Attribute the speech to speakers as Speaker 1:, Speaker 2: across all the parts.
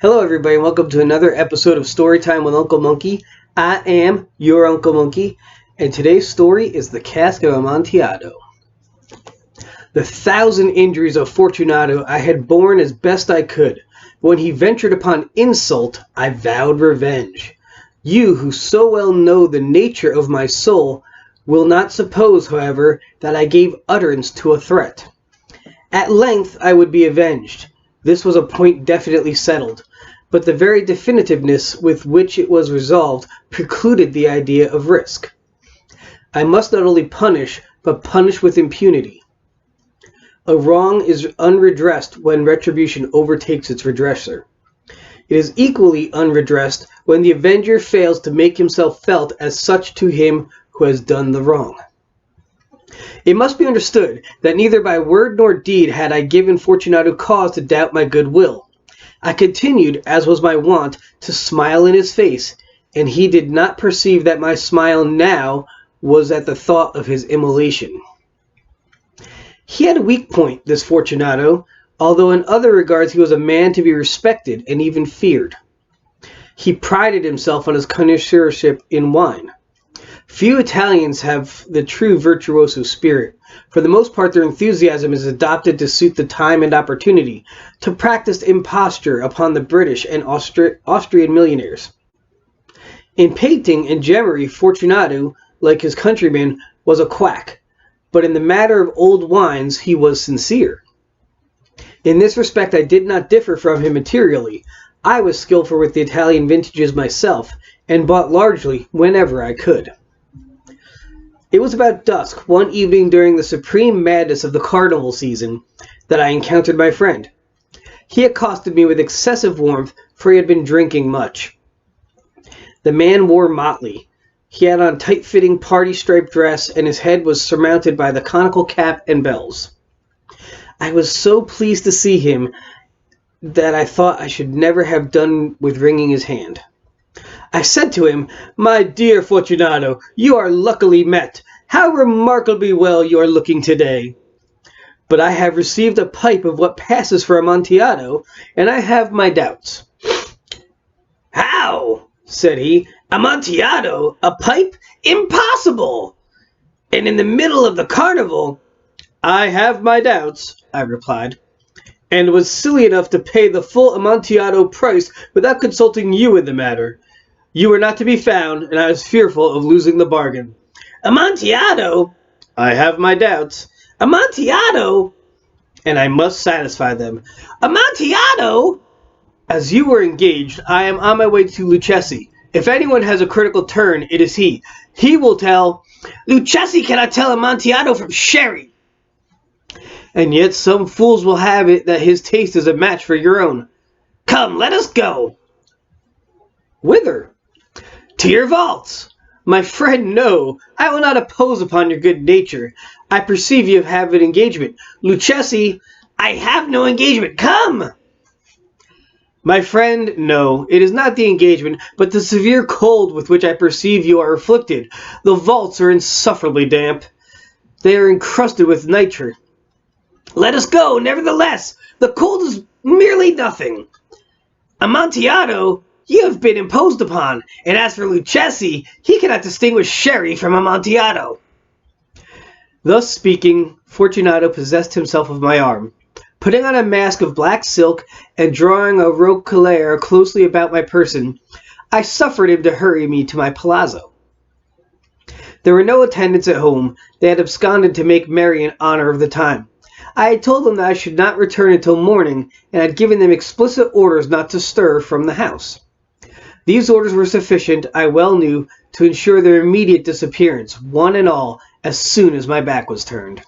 Speaker 1: Hello everybody and welcome to another episode of Storytime with Uncle Monkey. I am your Uncle Monkey, and today's story is the Cask of Amontillado. The 1,000 injuries of Fortunato I had borne as best I could. When he ventured upon insult, I vowed revenge. You, who so well know the nature of my soul, will not suppose, however, that I gave utterance to a threat. At length I would be avenged. This was a point definitely settled, but the very definitiveness with which it was resolved precluded the idea of risk. I must not only punish, but punish with impunity. A wrong is unredressed when retribution overtakes its redresser. It is equally unredressed when the avenger fails to make himself felt as such to him who has done the wrong. It must be understood that neither by word nor deed had I given Fortunato cause to doubt my goodwill. I continued, as was my wont, to smile in his face, and he did not perceive that my smile now was at the thought of his immolation. He had a weak point, this Fortunato, although in other regards he was a man to be respected and even feared. He prided himself on his connoisseurship in wine. Few Italians have the true virtuoso spirit. For the most part, their enthusiasm is adopted to suit the time and opportunity, to practice imposture upon the British and Austrian millionaires. In painting and gemmery, Fortunato, like his countrymen, was a quack, but in the matter of old wines he was sincere. In this respect I did not differ from him materially. I was skillful with the Italian vintages myself, and bought largely whenever I could. It was about dusk, one evening during the supreme madness of the carnival season, that I encountered my friend. He accosted me with excessive warmth, for he had been drinking much. The man wore motley. He had on a tight-fitting party-striped dress, and his head was surmounted by the conical cap and bells. I was so pleased to see him that I thought I should never have done with wringing his hand. I said to him, "My dear Fortunato, you are luckily met. How remarkably well you are looking today. But I have received a pipe of what passes for Amontillado, and I have my doubts." "How?" said he. "Amontillado? A pipe? Impossible! And in the middle of the carnival?" "I have my doubts," I replied, "and was silly enough to pay the full Amontillado price without consulting you in the matter. You were not to be found, and I was fearful of losing the bargain." "Amontillado?" "I have my doubts." "Amontillado?" And I must satisfy them. "Amontillado?" "As you were engaged, I am on my way to Lucchesi. If anyone has a critical turn, it is he. He will tell—" "Lucchesi cannot tell Amontillado from sherry." "And yet some fools will have it that his taste is a match for your own. Come, let us go." "Whither?" "To your vaults." "My friend, no. I will not impose upon your good nature. I perceive you have an engagement. Lucchesi—" "I have no engagement. Come." "My friend, no. It is not the engagement, but the severe cold with which I perceive you are afflicted. The vaults are insufferably damp. They are encrusted with nitre." "Let us go, nevertheless. The cold is merely nothing. Amontillado, you have been imposed upon, and as for Lucchesi, he cannot distinguish sherry from Amontillado." Thus speaking, Fortunato possessed himself of my arm. Putting on a mask of black silk, and drawing a roquelaire closely about my person, I suffered him to hurry me to my palazzo. There were no attendants at home. They had absconded to make merry in honor of the time. I had told them that I should not return until morning, and had given them explicit orders not to stir from the house. These orders were sufficient, I well knew, to ensure their immediate disappearance, one and all, as soon as my back was turned.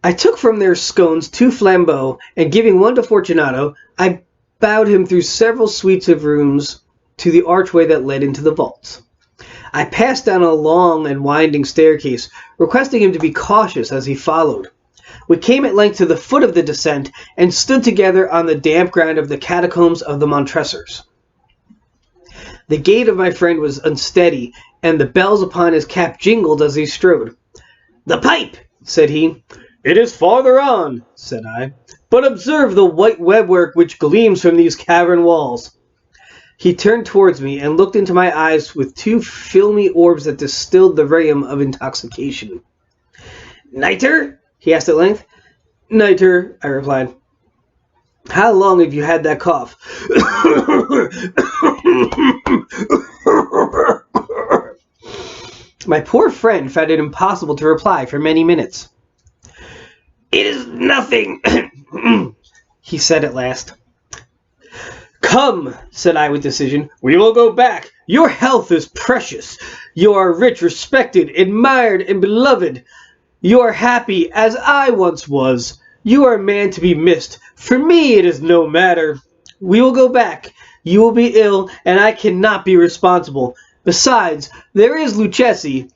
Speaker 1: I took from their scones 2 flambeaux, and giving one to Fortunato, I bowed him through several suites of rooms to the archway that led into the vaults. I passed down a long and winding staircase, requesting him to be cautious as he followed. We came at length to the foot of the descent, and stood together on the damp ground of the catacombs of the Montresors. The gait of my friend was unsteady, and the bells upon his cap jingled as he strode. "The pipe," said he. "It is farther on," said I, "but observe the white webwork which gleams from these cavern walls." He turned towards me and looked into my eyes with two filmy orbs that distilled the rheum of intoxication. "Nitre?" he asked at length. "Nitre," I replied. "How long have you had that cough?" My poor friend found it impossible to reply for many minutes. "It is nothing," he said at last. "Come," said I with decision, "we will go back. Your health is precious. You are rich, respected, admired, and beloved. You are happy, as I once was. You are a man to be missed. For me it is no matter. We will go back. You will be ill, and I cannot be responsible. Besides, there is Lucchesi."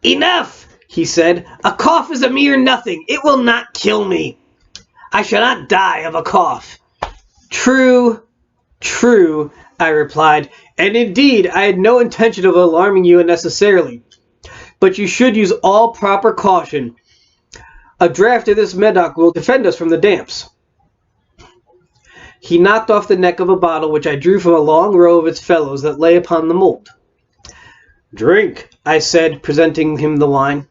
Speaker 1: "Enough," he said. "A cough is a mere nothing. It will not kill me. I shall not die of a cough." "True, true," I replied, "and indeed I had no intention of alarming you unnecessarily. But you should use all proper caution. A draught of this Medoc will defend us from the damps." He knocked off the neck of a bottle which I drew from a long row of its fellows that lay upon the mould. "Drink," I said, presenting him the wine.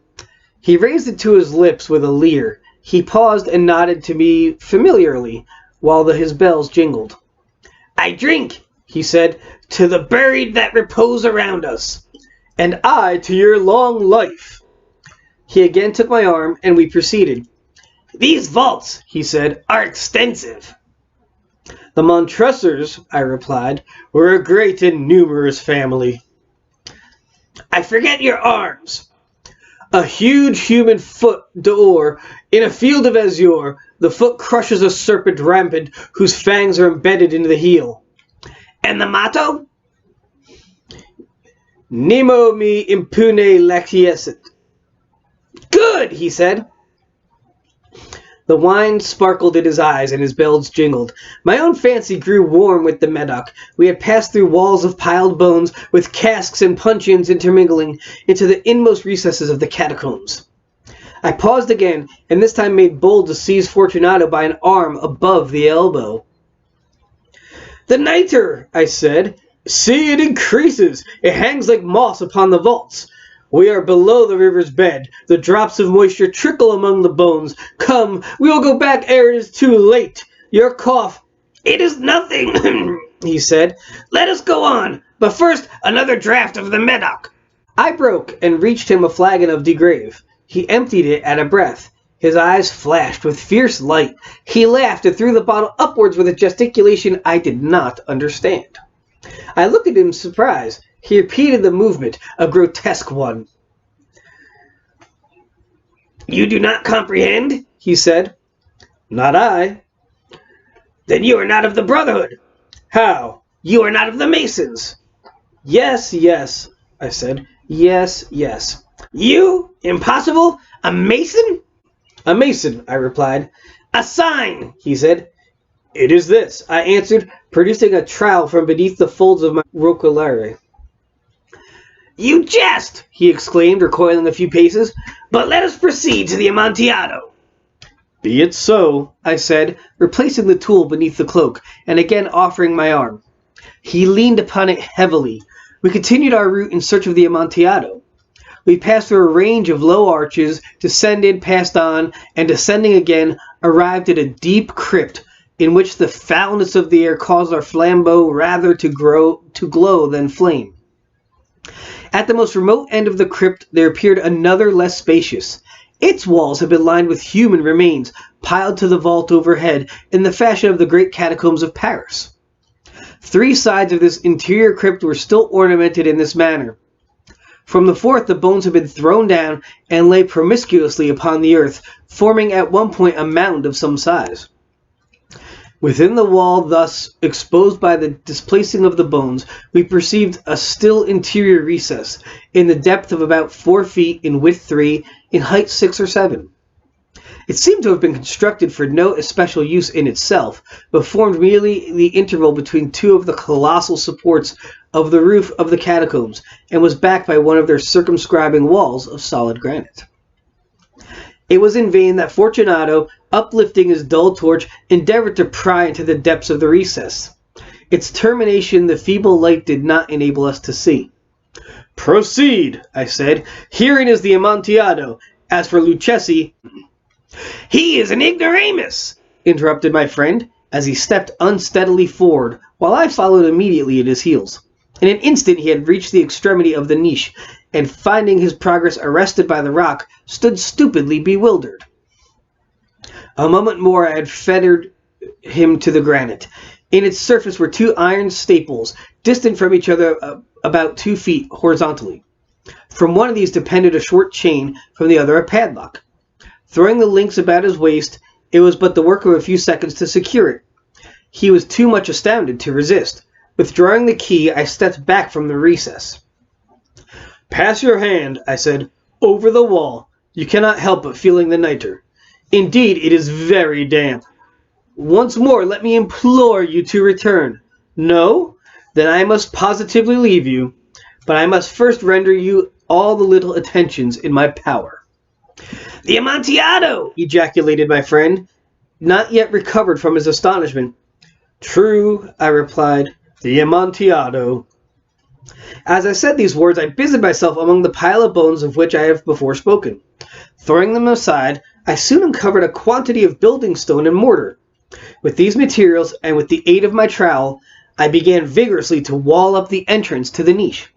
Speaker 1: He raised it to his lips with a leer. He paused and nodded to me familiarly, while his bells jingled. "I drink," he said, "to the buried that repose around us." "And I to your long life." He again took my arm, and we proceeded. "These vaults," he said, "are extensive." "The Montressors," I replied, "were a great and numerous family." "I forget your arms." "A huge human foot d'or in a field of azure. The foot crushes a serpent rampant whose fangs are embedded into the heel." "And the motto?" "Nemo me impune laceat." "Good," he said. The wine sparkled in his eyes, and his bells jingled. My own fancy grew warm with the Medoc. We had passed through walls of piled bones, with casks and puncheons intermingling, into the inmost recesses of the catacombs. I paused again, and this time made bold to seize Fortunato by an arm above the elbow. "The nitre," I said. "See, it increases. It hangs like moss upon the vaults. We are below the river's bed. The drops of moisture trickle among the bones. Come, we will go back ere it is too late. Your cough—" "It is nothing," he said. "Let us go on. But first, another draught of the Medoc." I broke and reached him a flagon of De Grave. He emptied it at a breath. His eyes flashed with fierce light. He laughed and threw the bottle upwards with a gesticulation I did not understand. I looked at him in surprise. He repeated the movement, a grotesque one. "You do not comprehend?" he said. "Not I." "Then you are not of the Brotherhood." "How?" "You are not of the Masons." "Yes, yes," I said. "Yes, yes." "You? Impossible! A Mason?" "A Mason," I replied. "A sign," he said. "It is this," I answered, producing a trowel from beneath the folds of my roquelaire. "You jest!" he exclaimed, recoiling a few paces. "But let us proceed to the Amontillado." "Be it so," I said, replacing the tool beneath the cloak, and again offering my arm. He leaned upon it heavily. We continued our route in search of the Amontillado. We passed through a range of low arches, descended, passed on, and descending again, arrived at a deep crypt, in which the foulness of the air caused our flambeaux rather to glow than flame. At the most remote end of the crypt there appeared another less spacious. Its walls had been lined with human remains, piled to the vault overhead in the fashion of the great catacombs of Paris. 3 sides of this interior crypt were still ornamented in this manner. From the fourth the bones had been thrown down and lay promiscuously upon the earth, forming at one point a mound of some size. Within the wall thus exposed by the displacing of the bones, we perceived a still interior recess, in the depth of about 4 feet, in width 3, in height 6 or 7. It seemed to have been constructed for no especial use in itself, but formed merely the interval between 2 of the colossal supports of the roof of the catacombs, and was backed by one of their circumscribing walls of solid granite. It was in vain that Fortunato, uplifting his dull torch, endeavored to pry into the depths of the recess. Its termination the feeble light did not enable us to see. "Proceed," I said. "Herein is the Amontillado. As for Lucchesi—" "He is an ignoramus," interrupted my friend, as he stepped unsteadily forward, while I followed immediately at his heels. In an instant he had reached the extremity of the niche, and finding his progress arrested by the rock, stood stupidly bewildered. A moment more I had fettered him to the granite. In its surface were two iron staples, distant from each other about 2 feet horizontally. From one of these depended a short chain, from the other a padlock. Throwing the links about his waist, it was but the work of a few seconds to secure it. He was too much astounded to resist. Withdrawing the key, I stepped back from the recess. "Pass your hand," I said, "over the wall. You cannot help but feeling the nitre. Indeed, it is very damp. Once more, let me implore you to return. No? Then I must positively leave you. But I must first render you all the little attentions in my power." "The Amontillado!" ejaculated my friend, not yet recovered from his astonishment. "True," I replied, "the Amontillado." As I said these words, I busied myself among the pile of bones of which I have before spoken. Throwing them aside, I soon uncovered a quantity of building stone and mortar. With these materials, and with the aid of my trowel, I began vigorously to wall up the entrance to the niche.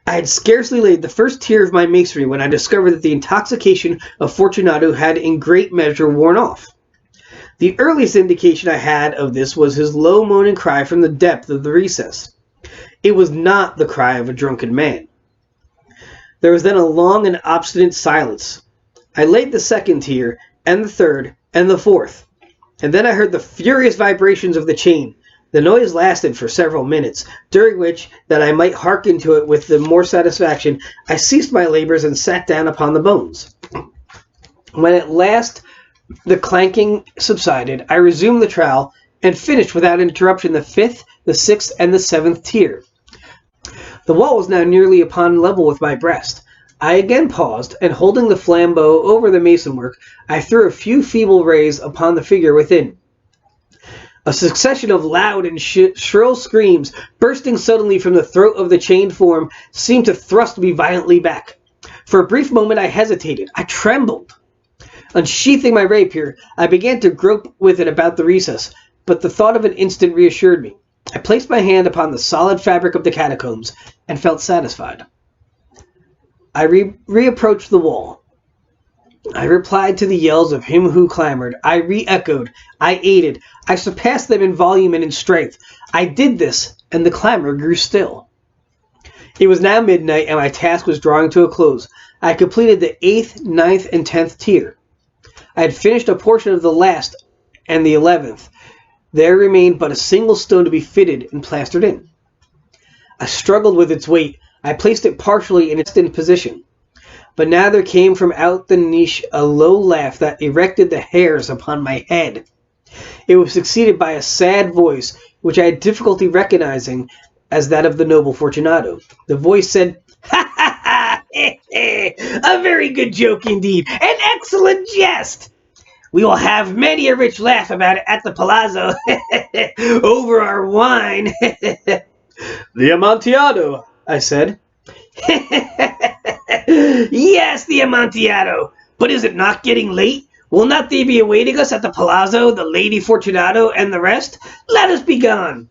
Speaker 1: I had scarcely laid the first tier of my masonry when I discovered that the intoxication of Fortunato had in great measure worn off. The earliest indication I had of this was his low moaning cry from the depth of the recess. It was not the cry of a drunken man. There was then a long and obstinate silence. I laid the second tier, and the third, and the fourth, and then I heard the furious vibrations of the chain. The noise lasted for several minutes, during which, that I might hearken to it with the more satisfaction, I ceased my labors and sat down upon the bones. When at last the clanking subsided, I resumed the trowel, and finished without interruption the 5th, the 6th, and the 7th tier. The wall was now nearly upon level with my breast. I again paused, and holding the flambeau over the masonwork, I threw a few feeble rays upon the figure within. A succession of loud and shrill screams, bursting suddenly from the throat of the chained form, seemed to thrust me violently back. For a brief moment I hesitated. I trembled. Unsheathing my rapier, I began to grope with it about the recess, but the thought of an instant reassured me. I placed my hand upon the solid fabric of the catacombs, and felt satisfied. I reapproached the wall. I replied to the yells of him who clamored. I re-echoed. I aided. I surpassed them in volume and in strength. I did this, and the clamor grew still. It was now midnight, and my task was drawing to a close. I had completed the 8th, 9th, and 10th tier. I had finished a portion of the last and the 11th. There remained but a single stone to be fitted and plastered in. I struggled with its weight. I placed it partially in its position. But now there came from out the niche a low laugh that erected the hairs upon my head. It was succeeded by a sad voice, which I had difficulty recognizing as that of the noble Fortunato. The voice said, "Ha ha ha! A very good joke indeed! An excellent jest! We will have many a rich laugh about it at the palazzo over our wine."
Speaker 2: "The Amontillado," I said.
Speaker 1: "Yes, the Amontillado. But is it not getting late? Will not they be awaiting us at the palazzo, the Lady Fortunato, and the rest? Let us be gone."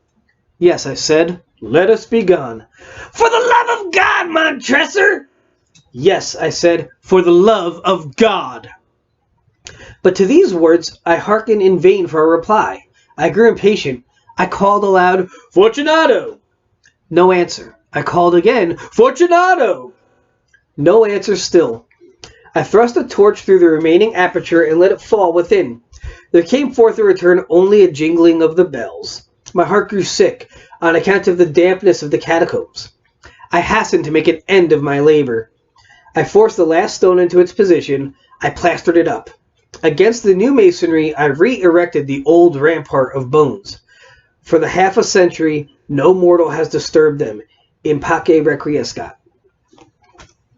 Speaker 2: "Yes," I said. "Let us be gone."
Speaker 1: "For the love of God, Montresor!"
Speaker 2: "Yes," I said. "For the love of God!"
Speaker 1: But to these words I hearkened in vain for a reply. I grew impatient. I called aloud,
Speaker 2: "Fortunato!"
Speaker 1: No answer. I called again,
Speaker 2: "Fortunato!"
Speaker 1: No answer still. I thrust a torch through the remaining aperture and let it fall within. There came forth in return only a jingling of the bells. My heart grew sick on account of the dampness of the catacombs. I hastened to make an end of my labor. I forced the last stone into its position. I plastered it up. Against the new masonry, I re-erected the old rampart of bones. For the half a century, no mortal has disturbed them. In pace requiescat.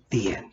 Speaker 1: The end.